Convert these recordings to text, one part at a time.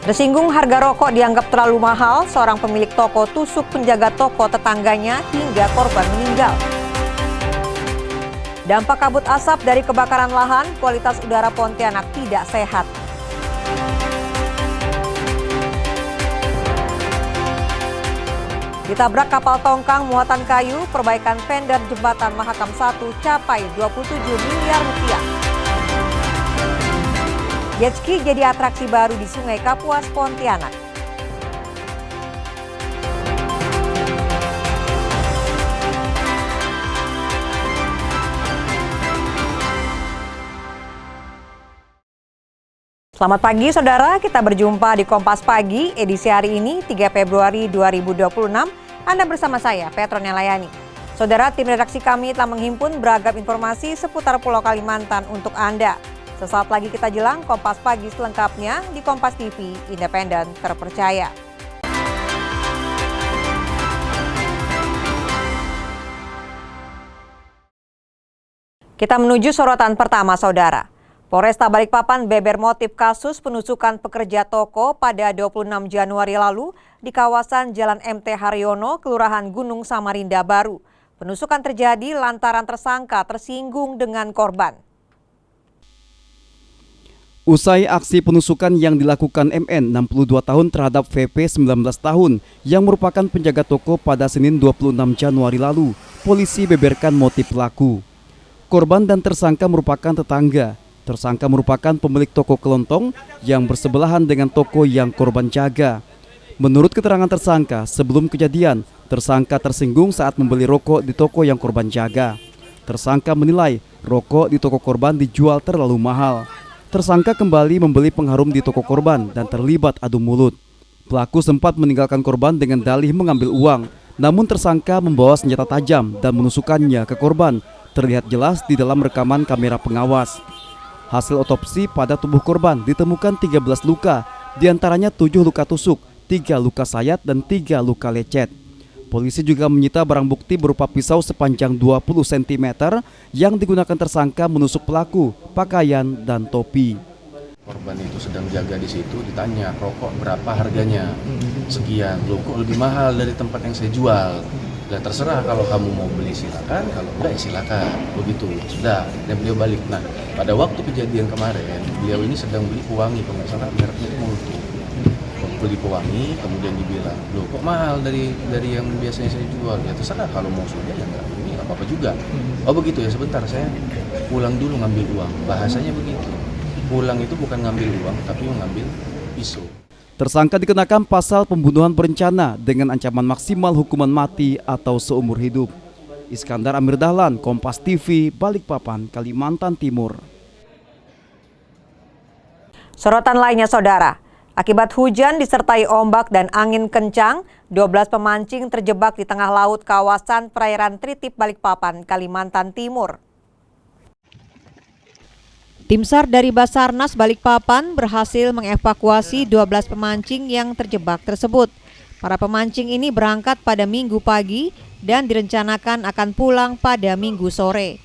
Tersinggung harga rokok dianggap terlalu mahal, seorang pemilik toko tusuk penjaga toko tetangganya hingga korban meninggal. Dampak kabut asap dari kebakaran lahan, kualitas udara Pontianak tidak sehat. Ditabrak kapal tongkang muatan kayu, perbaikan fender jembatan Mahakam 1 capai 27 miliar rupiah. Jet ski jadi atraksi baru di Sungai Kapuas, Pontianak. Selamat pagi saudara, kita berjumpa di Kompas Pagi edisi hari ini 3 Februari 2026. Anda bersama saya, Petronella Layani. Saudara, tim redaksi kami telah menghimpun beragam informasi seputar Pulau Kalimantan untuk Anda. Sesaat lagi kita jelang Kompas Pagi selengkapnya di Kompas TV, independen, terpercaya. Kita menuju sorotan pertama saudara. Polresta Balikpapan beber motif kasus penusukan pekerja toko pada 26 Januari lalu di kawasan Jalan MT Haryono, Kelurahan Gunung Samarinda Baru. Penusukan terjadi lantaran tersangka tersinggung dengan korban. Usai aksi penusukan yang dilakukan MN 62 tahun terhadap VP 19 tahun yang merupakan penjaga toko pada Senin 26 Januari lalu, polisi beberkan motif pelaku. Korban dan tersangka merupakan tetangga. Tersangka merupakan pemilik toko kelontong yang bersebelahan dengan toko yang korban jaga. Menurut keterangan tersangka, sebelum kejadian, tersangka tersinggung saat membeli rokok di toko yang korban jaga. Tersangka menilai rokok di toko korban dijual terlalu mahal. Tersangka kembali membeli pengharum di toko korban dan terlibat adu mulut. Pelaku sempat meninggalkan korban dengan dalih mengambil uang, namun tersangka membawa senjata tajam dan menusukannya ke korban, terlihat jelas di dalam rekaman kamera pengawas. Hasil otopsi pada tubuh korban ditemukan 13 luka, diantaranya 7 luka tusuk, 3 luka sayat dan 3 luka lecet. Polisi juga menyita barang bukti berupa pisau sepanjang 20 cm yang digunakan tersangka menusuk pelaku, pakaian, dan topi. Korban itu sedang jaga di situ, ditanya rokok berapa harganya, sekian, loh kok lebih mahal dari tempat yang saya jual. Dan terserah, kalau kamu mau beli silakan, kalau enggak ya silakan, begitu. Sudah, dan beliau balik. Nah, pada waktu kejadian kemarin, beliau ini sedang beli pewangi, kalau nggak salah mereknya itu Multi. Beli pewangi, kemudian dibilang, loh kok mahal dari yang biasanya saya jual. Ya terserah, kalau mau sudah ya nggak apa-apa juga. Oh begitu ya, sebentar saya pulang dulu ngambil uang. Bahasanya begitu. Pulang itu bukan ngambil uang, tapi mengambil pisau. Tersangka dikenakan pasal pembunuhan berencana dengan ancaman maksimal hukuman mati atau seumur hidup. Iskandar Amir Dahlan, Kompas TV, Balikpapan, Kalimantan Timur. Sorotan lainnya saudara. Akibat hujan disertai ombak dan angin kencang, 12 pemancing terjebak di tengah laut kawasan perairan Tritip Balikpapan, Kalimantan Timur. Tim SAR dari Basarnas Balikpapan berhasil mengevakuasi 12 pemancing yang terjebak tersebut. Para pemancing ini berangkat pada Minggu pagi dan direncanakan akan pulang pada Minggu sore.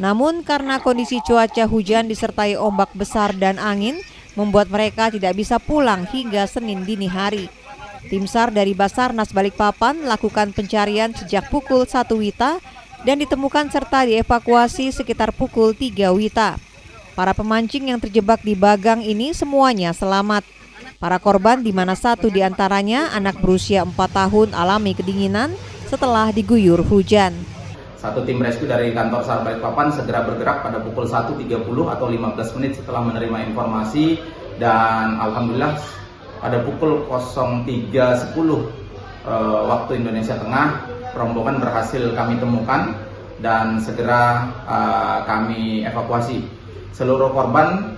Namun karena kondisi cuaca hujan disertai ombak besar dan angin, membuat mereka tidak bisa pulang hingga Senin dini hari. Tim SAR dari Basarnas Balikpapan lakukan pencarian sejak pukul 1 WITA dan ditemukan serta dievakuasi sekitar pukul 3 WITA. Para pemancing yang terjebak di Bagang ini semuanya selamat. Para korban di mana satu diantaranya anak berusia 4 tahun alami kedinginan setelah diguyur hujan. Satu tim rescue dari kantor SAR Balikpapan segera bergerak pada pukul 1.30 atau 15 menit setelah menerima informasi, dan alhamdulillah pada pukul 03.10 waktu Indonesia Tengah rombongan berhasil kami temukan dan segera kami evakuasi. Seluruh korban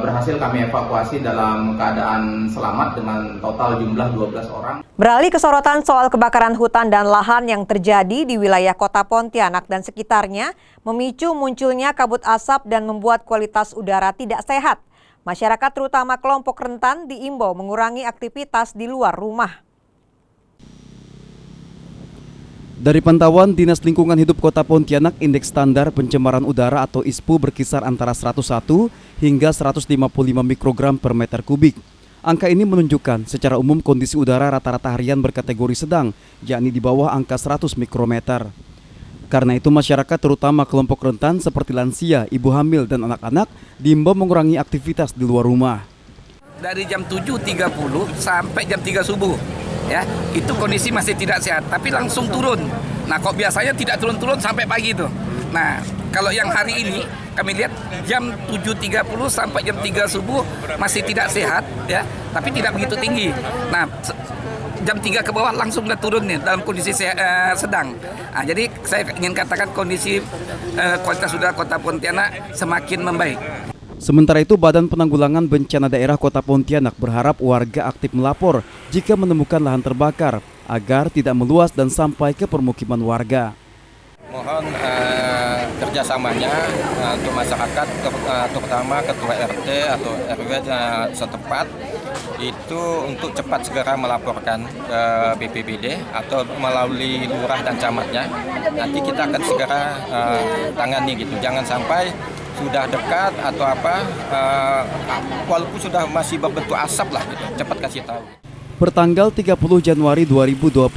berhasil kami evakuasi dalam keadaan selamat dengan total jumlah 12 orang. Beralih ke sorotan soal kebakaran hutan dan lahan yang terjadi di wilayah Kota Pontianak dan sekitarnya, memicu munculnya kabut asap dan membuat kualitas udara tidak sehat. Masyarakat terutama kelompok rentan diimbau mengurangi aktivitas di luar rumah. Dari pantauan Dinas Lingkungan Hidup Kota Pontianak, indeks standar pencemaran udara atau ISPU berkisar antara 101 hingga 155 mikrogram per meter kubik. Angka ini menunjukkan secara umum kondisi udara rata-rata harian berkategori sedang, yakni di bawah angka 100 mikrometer. Karena itu masyarakat terutama kelompok rentan seperti lansia, ibu hamil, dan anak-anak diimbau mengurangi aktivitas di luar rumah. Dari jam 7.30 sampai jam 3 subuh, ya itu kondisi masih tidak sehat, tapi langsung turun. Nah, kok biasanya tidak turun-turun sampai pagi itu. Nah, kalau yang hari ini kami lihat jam 7.30 sampai jam 3 subuh masih tidak sehat, ya, tapi tidak begitu tinggi. Nah, jam 3 ke bawah langsung udah turun nih dalam kondisi sedang. Nah, jadi saya ingin katakan kondisi kualitas udara Kota Pontianak semakin membaik. Sementara itu, Badan Penanggulangan Bencana Daerah Kota Pontianak berharap warga aktif melapor jika menemukan lahan terbakar agar tidak meluas dan sampai ke permukiman warga. Mohon kerjasamanya untuk masyarakat, terutama ketua RT atau RW setempat, itu untuk cepat segera melaporkan ke BPBD atau melalui lurah dan camatnya. Nanti kita akan segera tangani gitu. Jangan sampai sudah dekat atau apa, walaupun sudah masih berbentuk asap lah gitu. Cepat kasih tahu. Pertanggal 30 Januari 2026,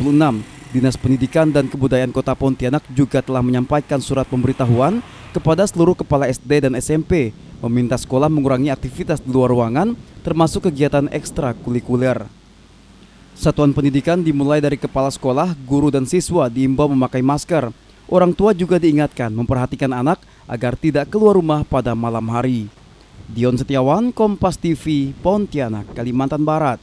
Dinas Pendidikan dan Kebudayaan Kota Pontianak juga telah menyampaikan surat pemberitahuan kepada seluruh kepala SD dan SMP meminta sekolah mengurangi aktivitas di luar ruangan termasuk kegiatan ekstrakurikuler. Satuan pendidikan dimulai dari kepala sekolah, guru dan siswa diimbau memakai masker. Orang tua juga diingatkan memperhatikan anak agar tidak keluar rumah pada malam hari. Dion Setiawan, Kompas TV, Pontianak, Kalimantan Barat.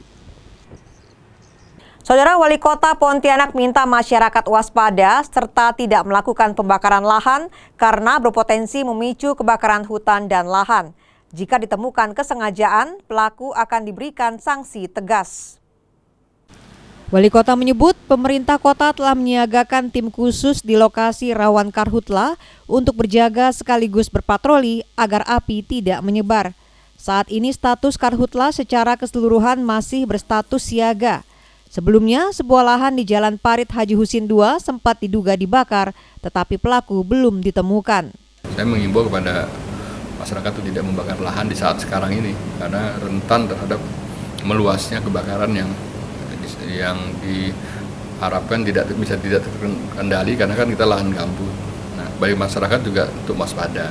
Saudara Wali Kota Pontianak minta masyarakat waspada serta tidak melakukan pembakaran lahan karena berpotensi memicu kebakaran hutan dan lahan. Jika ditemukan kesengajaan, pelaku akan diberikan sanksi tegas. Wali Kota menyebut pemerintah kota telah menyiagakan tim khusus di lokasi rawan karhutla untuk berjaga sekaligus berpatroli agar api tidak menyebar. Saat ini status karhutla secara keseluruhan masih berstatus siaga. Sebelumnya, sebuah lahan di Jalan Parit Haji Husin II sempat diduga dibakar, tetapi pelaku belum ditemukan. Saya mengimbau kepada masyarakat untuk tidak membakar lahan di saat sekarang ini, karena rentan terhadap meluasnya kebakaran yang diharapkan tidak terkendali karena kan kita lahan gambut. Nah, bagi masyarakat juga untuk waspada.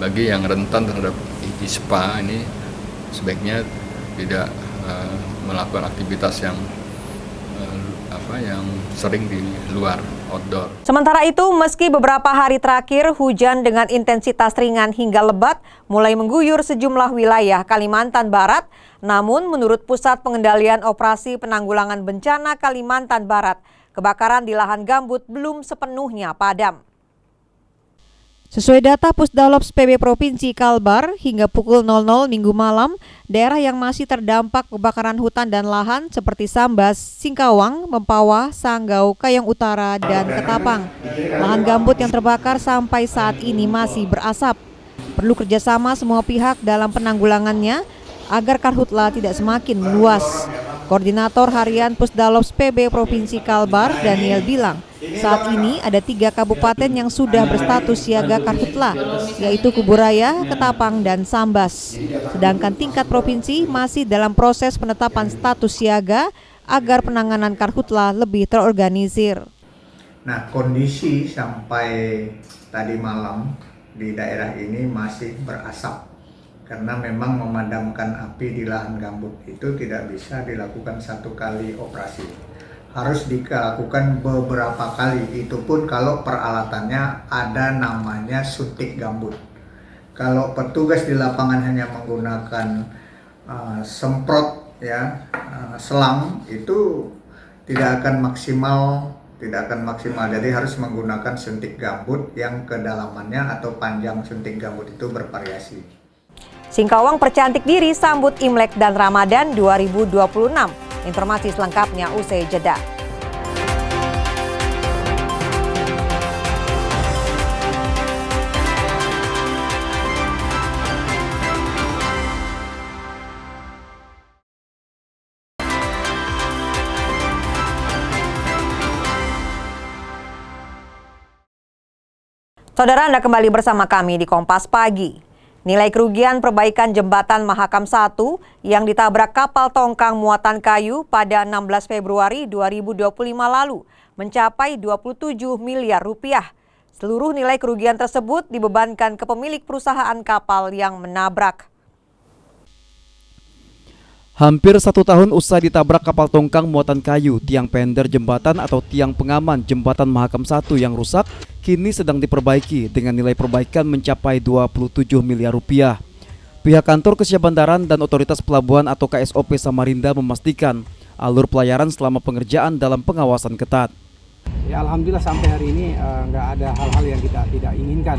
Bagi yang rentan terhadap ISPA ini sebaiknya tidak melakukan aktivitas yang sering di luar, outdoor. Sementara itu, meski beberapa hari terakhir hujan dengan intensitas ringan hingga lebat mulai mengguyur sejumlah wilayah Kalimantan Barat, namun menurut Pusat Pengendalian Operasi Penanggulangan Bencana Kalimantan Barat, kebakaran di lahan gambut belum sepenuhnya padam. Sesuai data Pusdalops PB Provinsi Kalbar, hingga pukul 00 Minggu malam, daerah yang masih terdampak kebakaran hutan dan lahan seperti Sambas, Singkawang, Mempawah, Sanggau, Kayong Utara, dan Ketapang. Lahan gambut yang terbakar sampai saat ini masih berasap. Perlu kerjasama semua pihak dalam penanggulangannya agar karhutla tidak semakin meluas. Koordinator Harian Pusdalops PB Provinsi Kalbar, Daniel bilang, saat ini ada 3 kabupaten yang sudah berstatus siaga karhutla, yaitu Kuburaya, Ketapang, dan Sambas. Sedangkan tingkat provinsi masih dalam proses penetapan status siaga agar penanganan karhutla lebih terorganisir. Nah, kondisi sampai tadi malam di daerah ini masih berasap. Karena memang memadamkan api di lahan gambut itu tidak bisa dilakukan satu kali operasi. Harus dilakukan beberapa kali, itu pun kalau peralatannya ada namanya suntik gambut. Kalau petugas di lapangan hanya menggunakan semprot selang, itu tidak akan maksimal. Jadi harus menggunakan suntik gambut yang kedalamannya atau panjang suntik gambut itu bervariasi. Singkawang percantik diri sambut Imlek dan Ramadan 2026. Informasi selengkapnya usai jeda. Saudara, Anda kembali bersama kami di Kompas Pagi. Nilai kerugian perbaikan jembatan Mahakam 1 yang ditabrak kapal tongkang muatan kayu pada 16 Februari 2025 lalu mencapai 27 miliar rupiah. Seluruh nilai kerugian tersebut dibebankan ke pemilik perusahaan kapal yang menabrak. Hampir 1 tahun usai ditabrak kapal tongkang muatan kayu, tiang pender jembatan atau tiang pengaman jembatan Mahakam 1 yang rusak kini sedang diperbaiki dengan nilai perbaikan mencapai 27 miliar rupiah. Pihak kantor Kesyahbandaran dan Otoritas Pelabuhan atau KSOP Samarinda memastikan alur pelayaran selama pengerjaan dalam pengawasan ketat. Ya, alhamdulillah sampai hari ini nggak ada hal-hal yang kita tidak inginkan.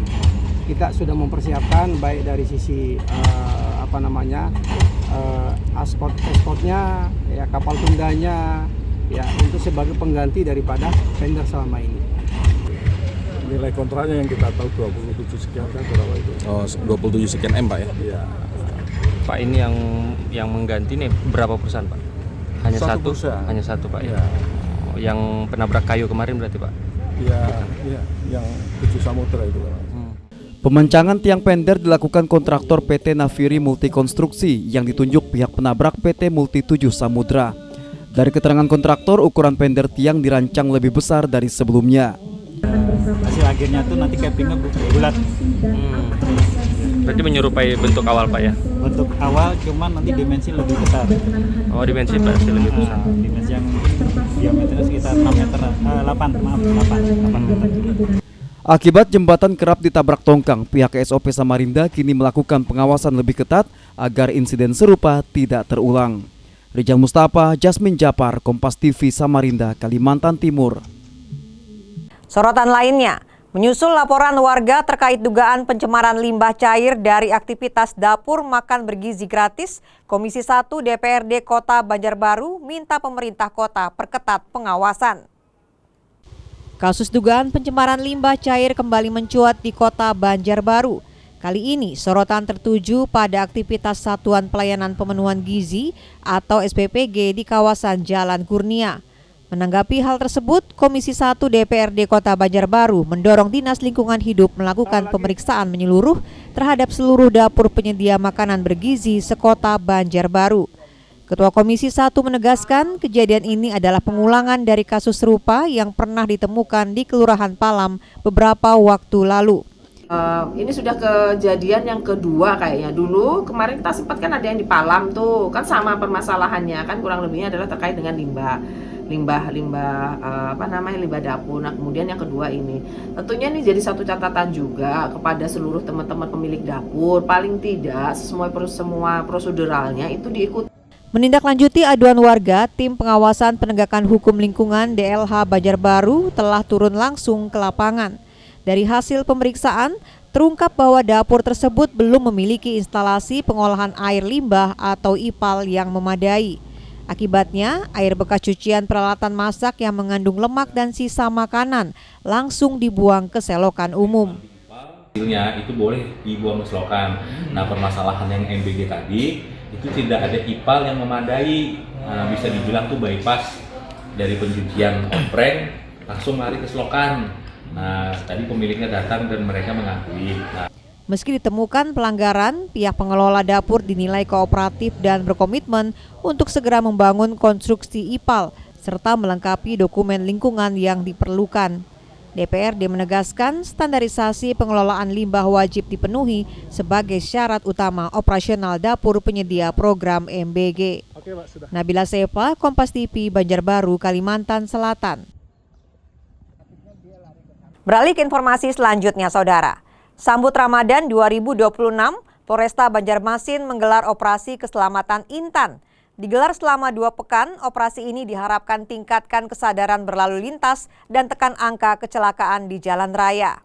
Kita sudah mempersiapkan baik dari sisi aspot-nya, ya, kapal tundanya, ya, untuk sebagai pengganti daripada tender selama ini. Nilai kontraknya yang kita tahu 27 sekian kan berapa itu? Oh, 27 sekian M, Pak ya? Iya. Pak, ini yang mengganti nih berapa perusahaan, Pak? Hanya satu? Perusahaan. Hanya satu, Pak ya. Ya. Oh, yang penabrak kayu kemarin berarti, Pak? Iya, yang 7 Samudra itu. Pemancangan tiang pender dilakukan kontraktor PT Nafiri Multikonstruksi yang ditunjuk pihak penabrak PT Multi 7 Samudra. Dari keterangan kontraktor, ukuran pender tiang dirancang lebih besar dari sebelumnya. Hasil akhirnya tuh nanti cappingnya bulat. Berarti menyerupai bentuk awal, Pak ya? Bentuk awal, cuman nanti dimensi lebih besar. Oh, dimensi pasti lebih besar. Dimensi yang diameternya sekitar 8 meter. Akibat jembatan kerap ditabrak tongkang, pihak KSOP Samarinda kini melakukan pengawasan lebih ketat agar insiden serupa tidak terulang. Rijal Mustafa, Jasmine Japar, Kompas TV Samarinda, Kalimantan Timur. Sorotan lainnya, menyusul laporan warga terkait dugaan pencemaran limbah cair dari aktivitas dapur makan bergizi gratis, Komisi 1 DPRD Kota Banjarbaru minta pemerintah kota perketat pengawasan. Kasus dugaan pencemaran limbah cair kembali mencuat di Kota Banjarbaru. Kali ini sorotan tertuju pada aktivitas Satuan Pelayanan Pemenuhan Gizi atau SPPG di kawasan Jalan Kurnia. Menanggapi hal tersebut, Komisi 1 DPRD Kota Banjarbaru mendorong Dinas Lingkungan Hidup melakukan pemeriksaan menyeluruh terhadap seluruh dapur penyedia makanan bergizi sekota Banjarbaru. Ketua Komisi 1 menegaskan kejadian ini adalah pengulangan dari kasus serupa yang pernah ditemukan di Kelurahan Palam beberapa waktu lalu. Ini sudah kejadian yang kedua kayaknya. Dulu kemarin kita sempat kan ada yang di Palam tuh, kan sama permasalahannya kan kurang lebihnya adalah terkait dengan limbah dapur. Nah, kemudian yang kedua ini tentunya ini jadi satu catatan juga kepada seluruh teman-teman pemilik dapur, paling tidak semua proseduralnya itu diikuti. Menindaklanjuti aduan warga, tim pengawasan penegakan hukum lingkungan DLH Banjarbaru telah turun langsung ke lapangan. Dari hasil pemeriksaan, terungkap bahwa dapur tersebut belum memiliki instalasi pengolahan air limbah atau IPAL yang memadai. Akibatnya, air bekas cucian peralatan masak yang mengandung lemak dan sisa makanan langsung dibuang ke selokan umum. Hasilnya itu boleh dibuang ke selokan. Nah, permasalahan yang MBG tadi itu tidak ada IPAL yang memadai. Nah, bisa dibilang tuh bypass dari pencucian prank langsung lari ke selokan. Nah, tadi pemiliknya datang dan mereka mengakui. Meski ditemukan pelanggaran, pihak pengelola dapur dinilai kooperatif dan berkomitmen untuk segera membangun konstruksi IPAL serta melengkapi dokumen lingkungan yang diperlukan. DPRD menegaskan standarisasi pengelolaan limbah wajib dipenuhi sebagai syarat utama operasional dapur penyedia program MBG. Nabila Sefa, Kompas TV, Banjarbaru, Kalimantan Selatan. Beralih ke informasi selanjutnya, Saudara. Sambut Ramadan 2026, Polresta Banjarmasin menggelar operasi keselamatan Intan. Digelar selama 2 pekan, operasi ini diharapkan tingkatkan kesadaran berlalu lintas dan tekan angka kecelakaan di jalan raya.